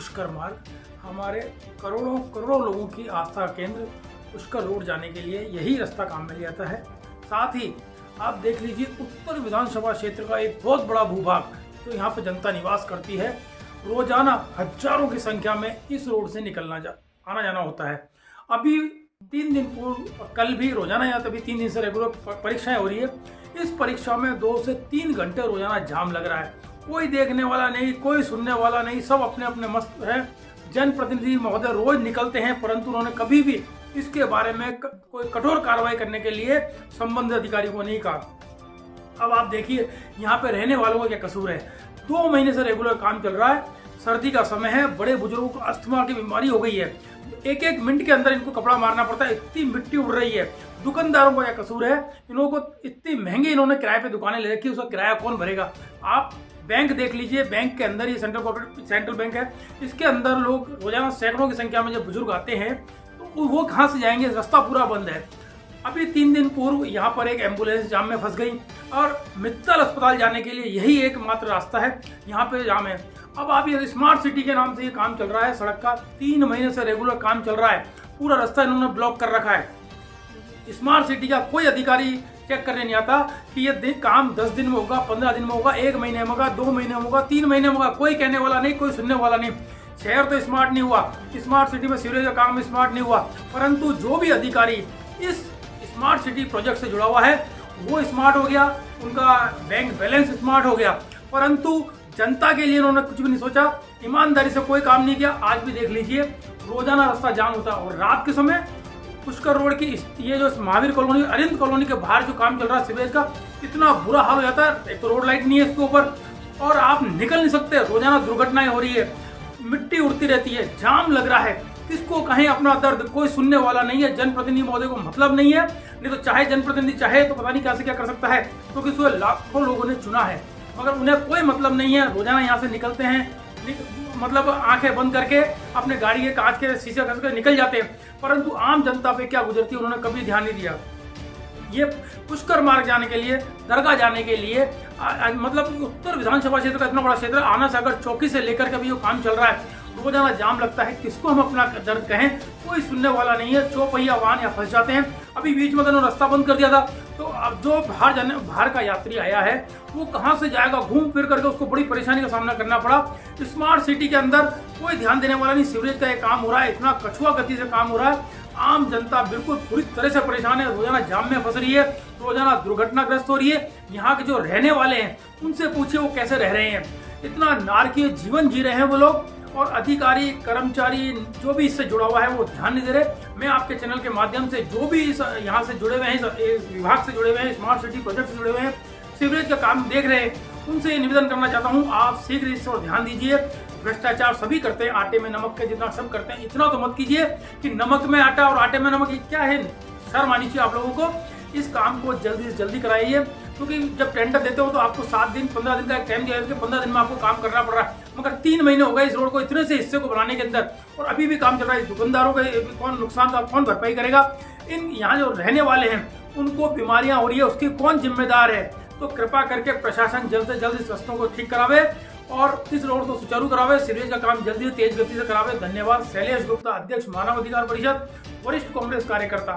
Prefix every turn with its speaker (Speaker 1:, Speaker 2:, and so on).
Speaker 1: पुष्कर मार्ग हमारे करोड़ों करोड़ों लोगों की आस्था का केंद्र पुष्कर रोड जाने के लिए यही रास्ता काम में लिया है। साथ ही आप देख लीजिए उत्तर विधानसभा क्षेत्र का एक बहुत बड़ा भूभाग जो यहाँ पर जनता निवास करती है। रोजाना हजारों की संख्या में इस रोड से आना जाना होता है। अभी 3 दिन पूर्व कल भी रोजाना या तभी 3 दिन से रेगुलर परीक्षाएं हो रही है। इस परीक्षा में 2 से 3 घंटे रोजाना जाम लग रहा है। कोई देखने वाला नहीं, कोई सुनने वाला नहीं, सब अपने अपने मस्त है। जनप्रतिनिधि महोदय रोज निकलते हैं, परंतु उन्होंने कभी भी इसके बारे में कोई कठोर कार्रवाई करने के लिए संबंधित अधिकारी को नहीं कहा। अब आप देखिए यहाँ पे रहने वालों का क्या कसूर है। 2 महीने से रेगुलर काम चल रहा है। सर्दी का समय है, बड़े बुजुर्गों को अस्थमा की बीमारी हो गई है। एक मिनट के अंदर इनको कपड़ा मारना पड़ता है, इतनी मिट्टी उड़ रही है। दुकानदारों का क्या कसूर है, इन लोगों को इतनी महंगी इन्होंने किराए पे दुकानें ले रखी है, उसका किराया कौन भरेगा। आप बैंक देख लीजिए, बैंक के अंदर ही सेंट्रल बैंक है, इसके अंदर लोग रोजाना सैकड़ों की संख्या में जब बुजुर्ग आते हैं तो वो कहाँ से जाएंगे, रास्ता पूरा बंद है। अभी 3 दिन पूर्व यहाँ पर एक एम्बुलेंस जाम में फंस गई और मित्तल अस्पताल जाने के लिए यही एकमात्र रास्ता है, यहाँ पे जाम है। अब आप ये स्मार्ट सिटी के नाम से ये काम चल रहा है, सड़क का 3 महीने से रेगुलर काम चल रहा है। पूरा रास्ता इन्होंने ब्लॉक कर रखा है। स्मार्ट सिटी का कोई अधिकारी चेक करने नहीं आता कि ये काम 10 दिन में होगा, 15 दिन में होगा, 1 महीने में होगा, 2 महीने में होगा, 3 महीने में होगा। कोई कहने वाला नहीं, कोई सुनने वाला नहीं। शहर तो स्मार्ट नहीं हुआ, स्मार्ट सिटी में सीवरेज का काम स्मार्ट नहीं हुआ, परंतु जो भी अधिकारी इस स्मार्ट सिटी प्रोजेक्ट से जुड़ा हुआ है वो स्मार्ट हो गया, उनका बैंक बैलेंस स्मार्ट हो गया, परंतु जनता के लिए उन्होंने कुछ भी नहीं सोचा, ईमानदारी से कोई काम नहीं किया। आज भी देख लीजिए रोजाना रास्ता जाम होता है। और रात के समय पुष्कर रोड की ये जो महावीर कॉलोनी, अरिंद कॉलोनी के बाहर जो काम चल रहा है सीवरेज का, इतना बुरा हाल हो जाता है। एक तो रोड लाइट नहीं है इसके ऊपर और आप निकल नहीं सकते, रोजाना दुर्घटनाएं हो रही है, मिट्टी उड़ती रहती है, जाम लग रहा है। किसको कहें अपना दर्द, कोई सुनने वाला नहीं है। जनप्रतिनिधि महोदय को मतलब नहीं है, नहीं तो चाहे जनप्रतिनिधि चाहे तो पता नहीं कैसे क्या कर सकता है, क्योंकि तो लाखों लोगों ने चुना है, मगर उन्हें कोई मतलब नहीं है। रोजाना यहाँ से निकलते हैं, मतलब आंखें बंद करके अपने गाड़ी के कांच के शीशे घस कर निकल जाते हैं, परंतु आम जनता पे क्या गुजरती है उन्होंने कभी ध्यान नहीं दिया। ये पुष्कर मार्ग जाने के लिए, दरगाह जाने के लिए, मतलब उत्तर विधानसभा क्षेत्र का इतना बड़ा क्षेत्र, आना सागर चौकी से लेकर के भी जो काम चल रहा है, रोजाना जाम लगता है। किसको हम अपना दर्द कहें, कोई सुनने वाला नहीं है। चौपहिया वाहन यहाँ फंस जाते हैं। अभी बीच में उन्होंने रास्ता बंद कर दिया था, तो अब जो बाहर का यात्री आया है वो कहाँ से जाएगा, घूम फिर करके उसको बड़ी परेशानी का सामना करना पड़ा। स्मार्ट सिटी के अंदर कोई ध्यान देने वाला नहीं। सीवरेज का ये काम हो रहा है, इतना कछुआ गति से काम हो रहा है। आम जनता बिल्कुल पूरी तरह से परेशान है, रोजाना जाम में फंस रही है, रोजाना दुर्घटनाग्रस्त हो रही है। यहाँ के जो रहने वाले हैं उनसे पूछिए वो कैसे रह रहे हैं। इतना नारकीय जीवन जी रहे हैं वो लोग, और अधिकारी कर्मचारी जो भी इससे जुड़ा हुआ है वो ध्यान नहीं दे रहे। मैं आपके चैनल के माध्यम से जो भी इस यहाँ से जुड़े हुए हैं, इस विभाग से जुड़े हुए हैं, स्मार्ट सिटी प्रोजेक्ट से जुड़े हुए हैं, सीवरेज का काम देख रहे हैं, उनसे ये निवेदन करना चाहता हूँ, आप शीघ्र इस पर ध्यान दीजिए। भ्रष्टाचार सभी करते हैं, आटे में नमक के जितना सब करते हैं, इतना तो मत कीजिए कि नमक में आटा और आटे में नमक। ये क्या है, शर्म आनी चाहिए आप लोगों को। इस काम को जल्दी से जल्दी कराइए, क्योंकि जब टेंडर देते हो तो आपको 7 दिन 15 दिन का एक टाइम दिया जाता है, 15 दिन में आपको काम करना पड़ रहा है, मगर 3 महीने हो गए इस रोड को इतने से हिस्से को बनाने के अंदर, और अभी भी काम चल रहा है। दुकानदारों का कौन नुकसान का कौन भरपाई करेगा? इन यहाँ जो रहने वाले हैं उनको बीमारियां हो रही है, उसकी कौन जिम्मेदार है? तो कृपा करके प्रशासन जल्द से जल्द इस रास्तों को ठीक करावे और इस रोड को सुचारू करावे, सीवरेज का काम जल्दी तेज गति से करावे। धन्यवाद। शैलेश गुप्ता, अध्यक्ष मानव अधिकार परिषद, वरिष्ठ कांग्रेस कार्यकर्ता।